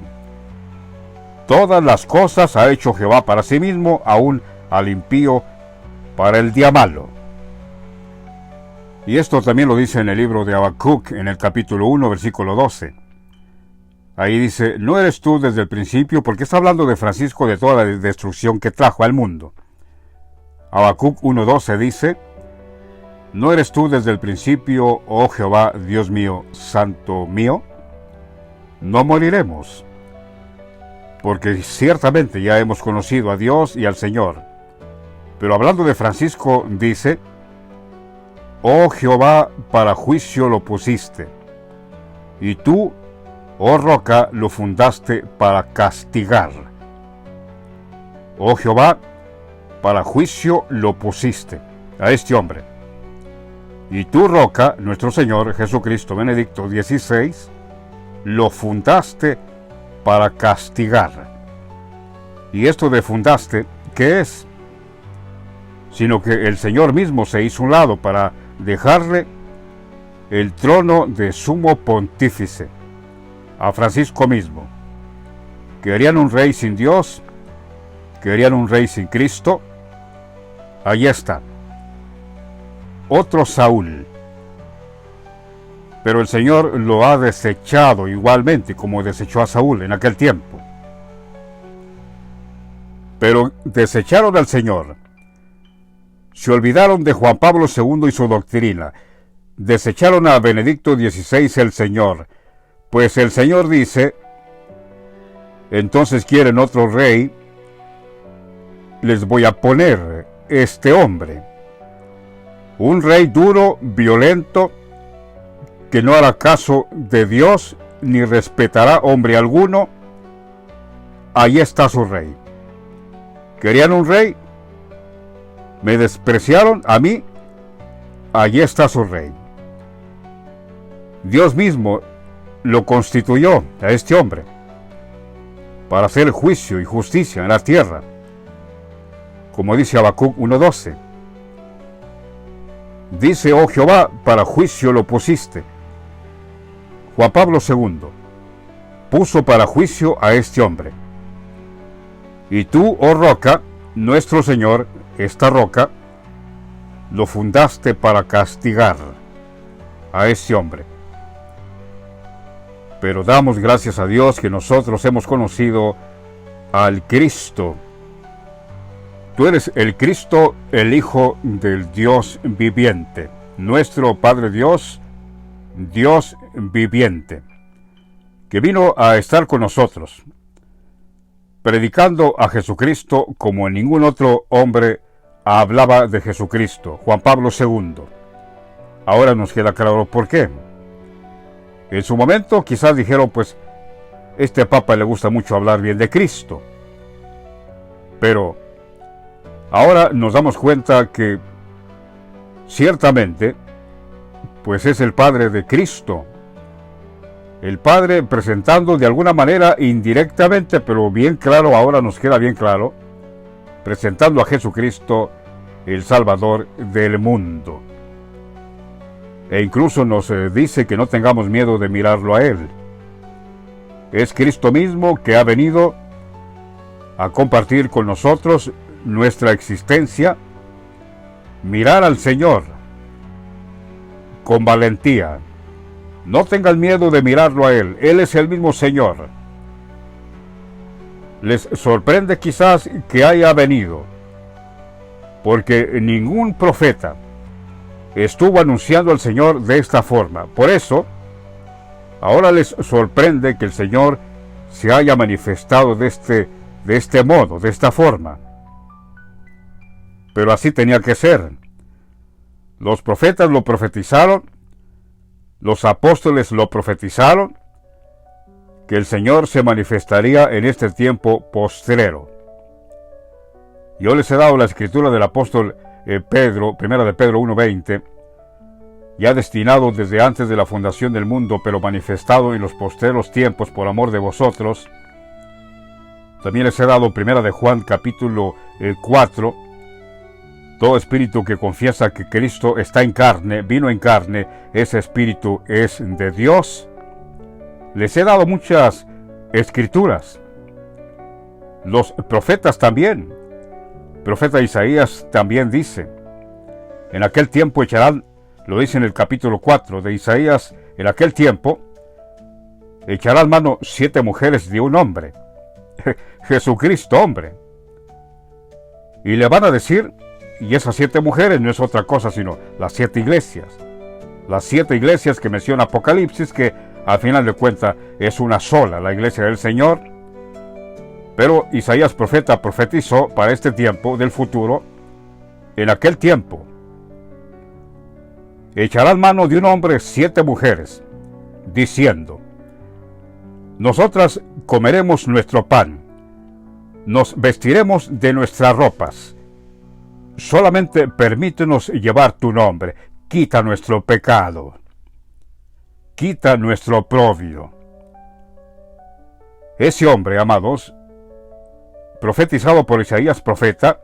Speaker 2: Todas las cosas ha hecho Jehová para sí mismo, aún al impío para el día malo. Y esto también lo dice en el libro de Habacuc, en el capítulo 1, versículo 12. Ahí dice, no eres tú desde el principio, porque está hablando de Francisco, de toda la destrucción que trajo al mundo. Habacuc 1:12 dice, ¿no eres tú desde el principio, oh Jehová, Dios mío, santo mío? No moriremos, porque ciertamente ya hemos conocido a Dios y al Señor. Pero hablando de Francisco, dice, oh Jehová, para juicio lo pusiste, y tú, oh roca, lo fundaste para castigar. Oh Jehová, para juicio lo pusiste a este hombre. Y tú, roca, nuestro Señor Jesucristo, Benedicto XVI, lo fundaste para castigar. Y esto de fundaste, ¿qué es? Sino que el Señor mismo se hizo un lado para dejarle el trono de sumo pontífice a Francisco mismo. Querían un rey sin Dios, querían un rey sin Cristo. Allí está. Otro Saúl. Pero el Señor lo ha desechado igualmente como desechó a Saúl en aquel tiempo. Pero desecharon al Señor. Se olvidaron de Juan Pablo II y su doctrina. Desecharon a Benedicto XVI el Señor. Pues el Señor dice, entonces quieren otro rey, les voy a poner este hombre. Un rey duro, violento, que no hará caso de Dios, ni respetará hombre alguno. Ahí está su rey. ¿Querían un rey? Me despreciaron a mí. Allí está su rey. Dios mismo lo constituyó a este hombre para hacer juicio y justicia en la tierra, como dice Habacuc 1:12. Dice, oh Jehová, para juicio lo pusiste. Juan Pablo II puso para juicio a este hombre. Y tú, oh roca, nuestro Señor, esta roca, lo fundaste para castigar a este hombre. Pero damos gracias a Dios que nosotros hemos conocido al Cristo. Tú eres el Cristo, el Hijo del Dios viviente, nuestro Padre Dios, Dios viviente, que vino a estar con nosotros, predicando a Jesucristo como ningún otro hombre hablaba de Jesucristo, Juan Pablo II. Ahora nos queda claro por qué. En su momento quizás dijeron, pues, este Papa le gusta mucho hablar bien de Cristo. Pero ahora nos damos cuenta que ciertamente, pues es el Padre de Cristo. El Padre presentando de alguna manera indirectamente, pero bien claro, ahora nos queda bien claro, presentando a Jesucristo, el Salvador del mundo. E incluso nos dice que no tengamos miedo de mirarlo a Él. Es Cristo mismo que ha venido a compartir con nosotros nuestra existencia mirar al Señor con valentía. No tengan miedo de mirarlo a Él. Él es el mismo Señor. Les sorprende quizás que haya venido, porque ningún profeta estuvo anunciando al Señor de esta forma. Por eso, ahora les sorprende que el Señor se haya manifestado de este modo, de esta forma. Pero así tenía que ser. Los profetas lo profetizaron, los apóstoles lo profetizaron, que el Señor se manifestaría en este tiempo postrero. Yo les he dado la escritura del apóstol Pedro, primera de Pedro 1:20, ya destinado desde antes de la fundación del mundo, pero manifestado en los postreros tiempos por amor de vosotros. También les he dado primera de Juan capítulo 4, todo espíritu que confiesa que Cristo está en carne, vino en carne, ese espíritu es de Dios. Les he dado muchas escrituras. Los profetas también. El profeta Isaías también dice, en aquel tiempo echarán, lo dice en el capítulo 4 de Isaías, en aquel tiempo echarán mano 7 mujeres de un hombre, Jesucristo hombre, y le van a decir, y esas 7 mujeres no es otra cosa sino las 7 iglesias, las 7 iglesias que menciona Apocalipsis, que al final de cuentas es una sola, la iglesia del Señor. Pero Isaías profeta profetizó para este tiempo del futuro, en aquel tiempo echarán mano de un hombre 7 mujeres, diciendo, nosotras comeremos nuestro pan, nos vestiremos de nuestras ropas, solamente permítenos llevar tu nombre, quita nuestro pecado, quita nuestro oprobio. Ese hombre, amados, profetizado por Isaías profeta,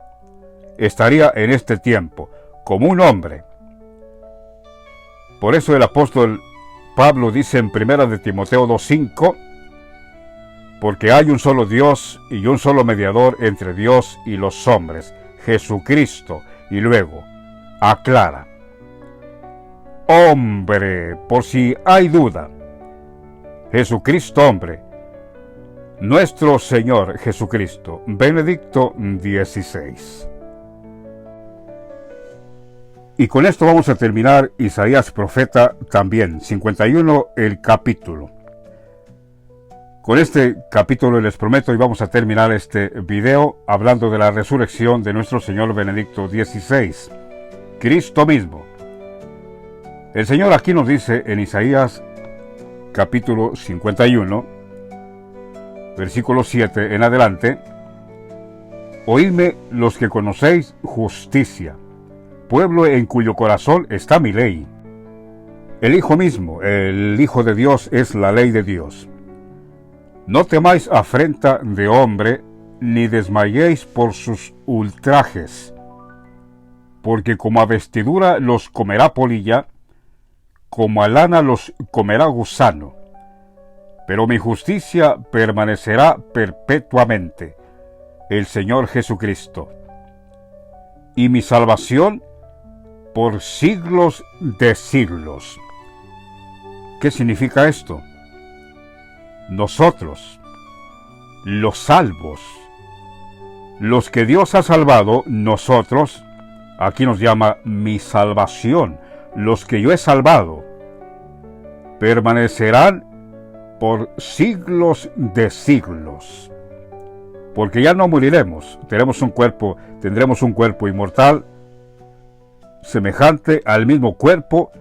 Speaker 2: estaría en este tiempo como un hombre. Por eso el apóstol Pablo dice en 1 de Timoteo 2:5, porque hay un solo Dios y un solo mediador entre Dios y los hombres, Jesucristo, y luego aclara, hombre, por si hay duda, Jesucristo hombre, nuestro Señor Jesucristo. Benedicto XVI. Y con esto vamos a terminar Isaías profeta también, 51 el capítulo. Con este capítulo les prometo y vamos a terminar este video hablando de la resurrección de nuestro Señor Benedicto XVI, Cristo mismo. El Señor aquí nos dice en Isaías capítulo 51, versículo 7 en adelante, oídme los que conocéis justicia, pueblo en cuyo corazón está mi ley. El Hijo mismo, el Hijo de Dios, es la ley de Dios. No temáis afrenta de hombre, ni desmayéis por sus ultrajes, porque como a vestidura los comerá polilla, como a lana los comerá gusano, pero mi justicia permanecerá perpetuamente, el Señor Jesucristo, y mi salvación por siglos de siglos. ¿Qué significa esto? Nosotros, los salvos, los que Dios ha salvado, nosotros, aquí nos llama mi salvación, los que yo he salvado, permanecerán por siglos de siglos, porque ya no moriremos, tendremos un cuerpo inmortal, semejante al mismo cuerpo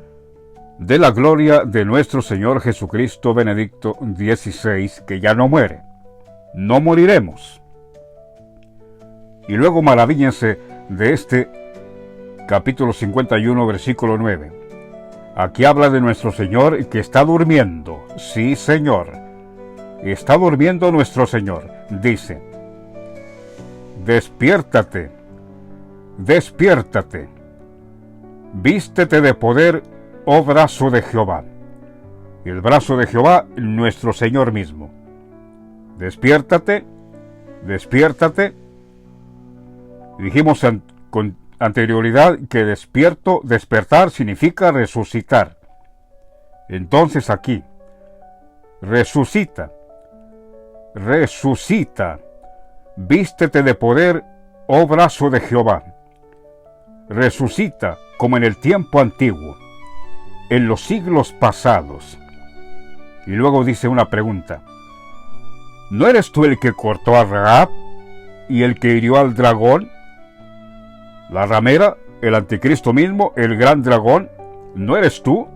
Speaker 2: de la gloria de nuestro Señor Jesucristo Benedicto XVI, que ya no muere, no moriremos. Y luego maravíllense de este capítulo 51, versículo 9. Aquí habla de nuestro Señor que está durmiendo. Sí, Señor, está durmiendo nuestro Señor. Dice, despiértate, despiértate, vístete de poder, oh brazo de Jehová. Y el brazo de Jehová, nuestro Señor mismo. Despiértate, despiértate. Dijimos anterioridad que despertar significa resucitar. Entonces aquí, resucita, vístete de poder, oh brazo de Jehová. Resucita como en el tiempo antiguo, en los siglos pasados. Y luego dice una pregunta: ¿no eres tú el que cortó a Rahab y el que hirió al dragón? La ramera, el anticristo mismo, el gran dragón, ¿no eres tú?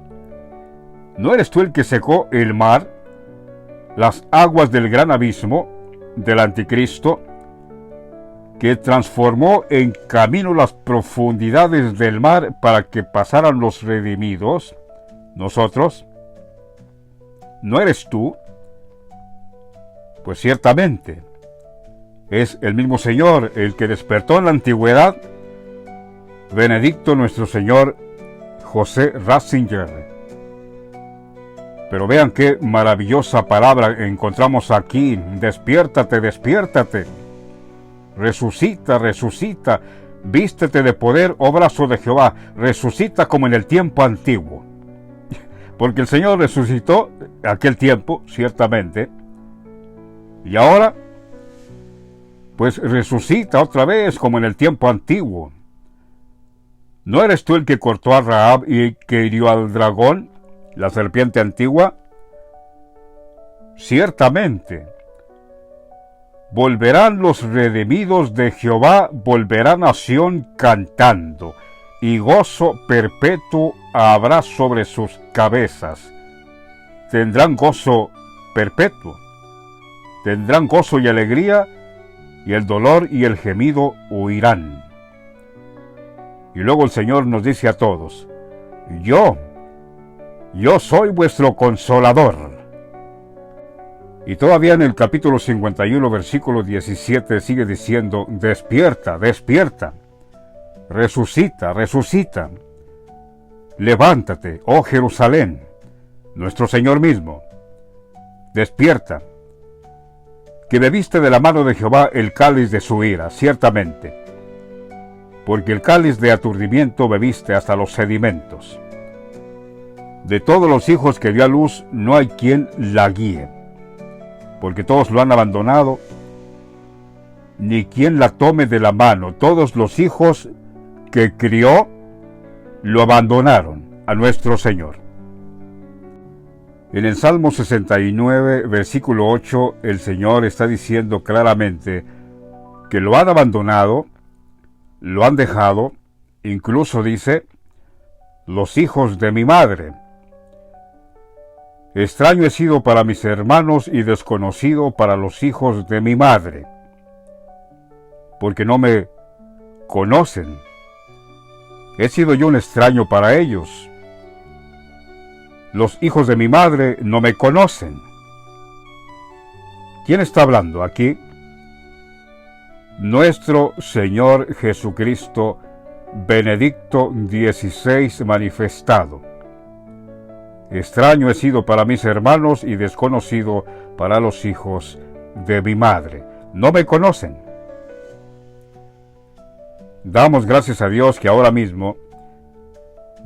Speaker 2: ¿No eres tú el que secó el mar, las aguas del gran abismo del anticristo, que transformó en camino las profundidades del mar para que pasaran los redimidos, nosotros? ¿No eres tú? Pues ciertamente, es el mismo Señor el que despertó en la antigüedad. Benedicto nuestro Señor José Ratzinger. Pero vean qué maravillosa palabra encontramos aquí: despiértate, despiértate. Resucita, resucita, vístete de poder, oh brazo de Jehová, resucita como en el tiempo antiguo. Porque el Señor resucitó en aquel tiempo, ciertamente, y ahora, pues resucita otra vez como en el tiempo antiguo. ¿No eres tú el que cortó a Rahab y que hirió al dragón, la serpiente antigua? Ciertamente. Volverán los redimidos de Jehová, volverán a Sión cantando, y gozo perpetuo habrá sobre sus cabezas. Tendrán gozo perpetuo, tendrán gozo y alegría, y el dolor y el gemido huirán. Y luego el Señor nos dice a todos: yo soy vuestro consolador. Y todavía en el capítulo 51, versículo 17, sigue diciendo: despierta, despierta, resucita, resucita, levántate, oh Jerusalén, nuestro Señor mismo, despierta, que bebiste de la mano de Jehová el cáliz de su ira, ciertamente, porque el cáliz de aturdimiento bebiste hasta los sedimentos. De todos los hijos que dio a luz, no hay quien la guíe, porque todos lo han abandonado, ni quien la tome de la mano. Todos los hijos que crió lo abandonaron a nuestro Señor. En el Salmo 69, versículo 8, el Señor está diciendo claramente que lo han abandonado, lo han dejado, incluso dice: los hijos de mi madre. Extraño he sido para mis hermanos y desconocido para los hijos de mi madre, porque no me conocen. He sido yo un extraño para ellos. Los hijos de mi madre no me conocen. ¿Quién está hablando aquí? Nuestro Señor Jesucristo, Benedicto XVI manifestado. Extraño he sido para mis hermanos y desconocido para los hijos de mi madre. No me conocen. Damos gracias a Dios que ahora mismo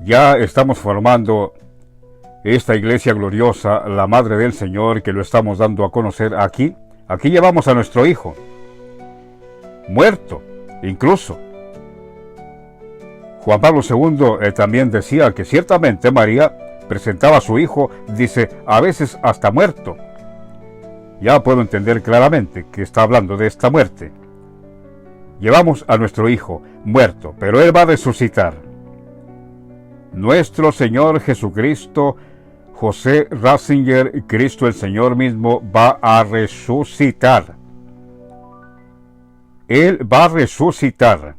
Speaker 2: ya estamos formando esta iglesia gloriosa, la Madre del Señor, que lo estamos dando a conocer aquí. Aquí llevamos a nuestro hijo, muerto, incluso. Juan Pablo II también decía que ciertamente María presentaba a su hijo, dice, a veces hasta muerto. Ya puedo entender claramente que está hablando de esta muerte. Llevamos a nuestro hijo muerto, pero él va a resucitar. Nuestro Señor Jesucristo, José Ratzinger, Cristo el Señor mismo, va a resucitar. Él va a resucitar.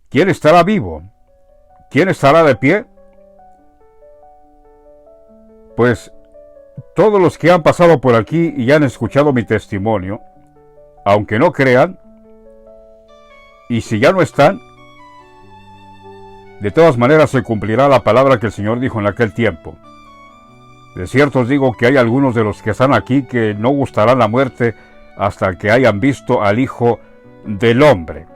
Speaker 2: ¿Quién estará vivo? ¿Quién estará de pie? Pues todos los que han pasado por aquí y han escuchado mi testimonio, aunque no crean, y si ya no están, de todas maneras se cumplirá la palabra que el Señor dijo en aquel tiempo. De cierto os digo que hay algunos de los que están aquí que no gustarán la muerte hasta que hayan visto al Hijo del Hombre.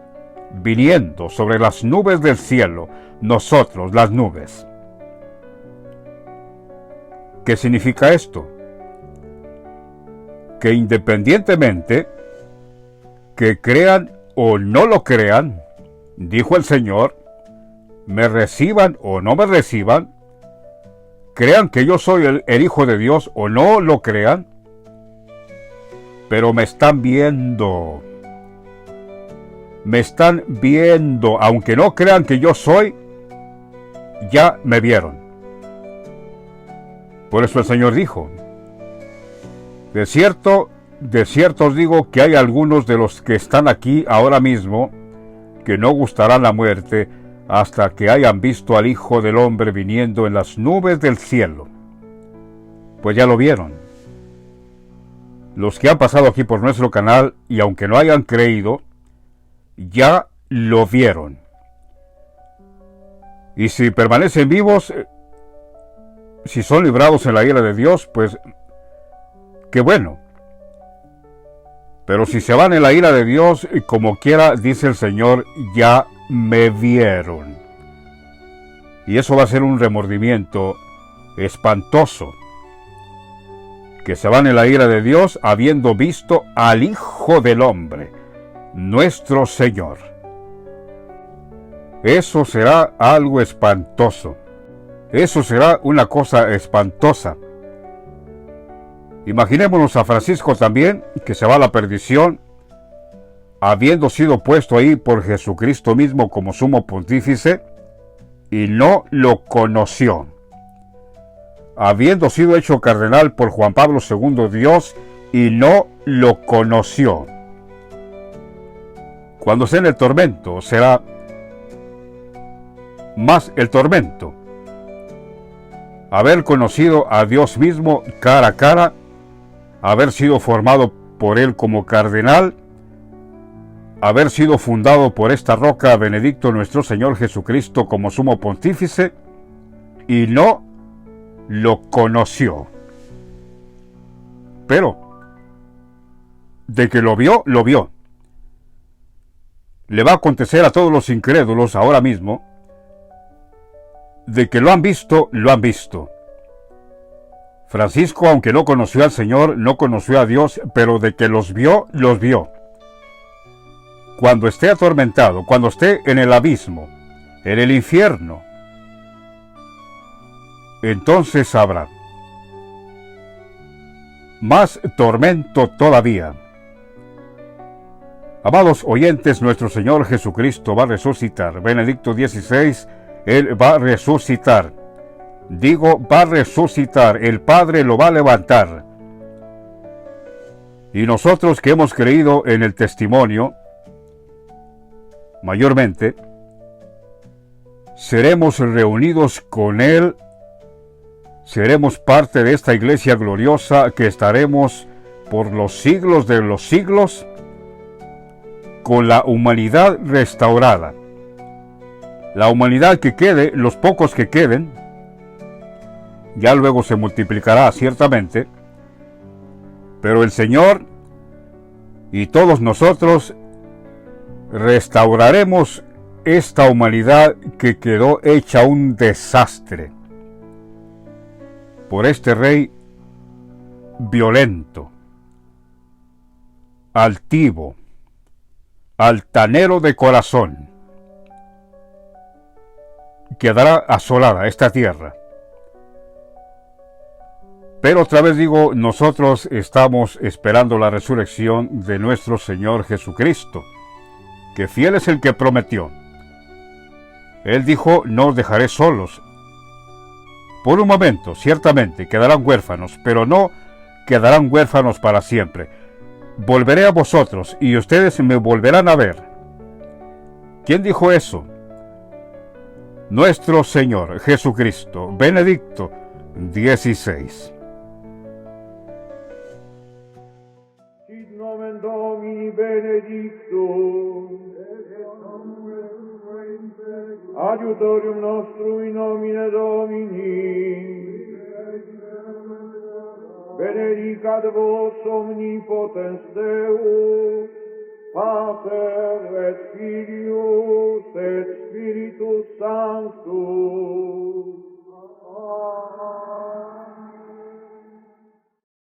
Speaker 2: viniendo sobre las nubes del cielo, nosotros las nubes. ¿Qué significa esto? Que independientemente que crean o no lo crean, dijo el Señor, me reciban o no me reciban, crean que yo soy el Hijo de Dios o no lo crean, pero me están viendo, aunque no crean que yo soy, ya me vieron. Por eso el Señor dijo, de cierto os digo que hay algunos de los que están aquí ahora mismo que no gustarán la muerte hasta que hayan visto al Hijo del Hombre viniendo en las nubes del cielo. Pues ya lo vieron. Los que han pasado aquí por nuestro canal y aunque no hayan creído, ya lo vieron. Y si permanecen vivos, si son librados en la ira de Dios, pues qué bueno. Pero si se van en la ira de Dios, como quiera, dice el Señor, ya me vieron. Y eso va a ser un remordimiento espantoso. Que se van en la ira de Dios habiendo visto al Hijo del Hombre, nuestro Señor. Eso será algo espantoso. Eso será una cosa espantosa. Imaginémonos a Francisco también, que se va a la perdición, habiendo sido puesto ahí por Jesucristo mismo como sumo pontífice, y no lo conoció. Habiendo sido hecho cardenal por Juan Pablo II Dios, y no lo conoció. Cuando esté en el tormento, será más el tormento. Haber conocido a Dios mismo cara a cara, haber sido formado por Él como cardenal, haber sido fundado por esta roca Benedicto nuestro Señor Jesucristo como sumo pontífice, y no lo conoció. Pero, de que lo vio, lo vio. Le va a acontecer a todos los incrédulos ahora mismo, de que lo han visto, lo han visto. Francisco, aunque no conoció al Señor, no conoció a Dios, pero de que los vio, los vio. Cuando esté atormentado, cuando esté en el abismo, en el infierno, entonces sabrá. Más tormento todavía. Amados oyentes, nuestro Señor Jesucristo va a resucitar. Benedicto XVI, Él va a resucitar. Digo, va a resucitar, el Padre lo va a levantar. Y nosotros que hemos creído en el testimonio, mayormente, seremos reunidos con Él, seremos parte de esta iglesia gloriosa que estaremos por los siglos de los siglos con la humanidad restaurada. La humanidad que quede, los pocos que queden, ya luego se multiplicará ciertamente, pero el Señor y todos nosotros restauraremos esta humanidad que quedó hecha un desastre por este rey violento, altivo, altanero de corazón. Quedará asolada esta tierra. Pero otra vez digo, nosotros estamos esperando la resurrección de nuestro Señor Jesucristo, que fiel es el que prometió. Él dijo, no os dejaré solos. Por un momento, ciertamente, quedarán huérfanos, pero no quedarán huérfanos para siempre. Volveré a vosotros, y ustedes me volverán a ver. ¿Quién dijo eso? Nuestro Señor Jesucristo, Benedicto XVI.
Speaker 1: Sit nomen Domini benedictum, adiutorium nostrum in nomine Domini, benedicat vos omnipotens Deus, Pater et Filius et Spiritus Sanctus.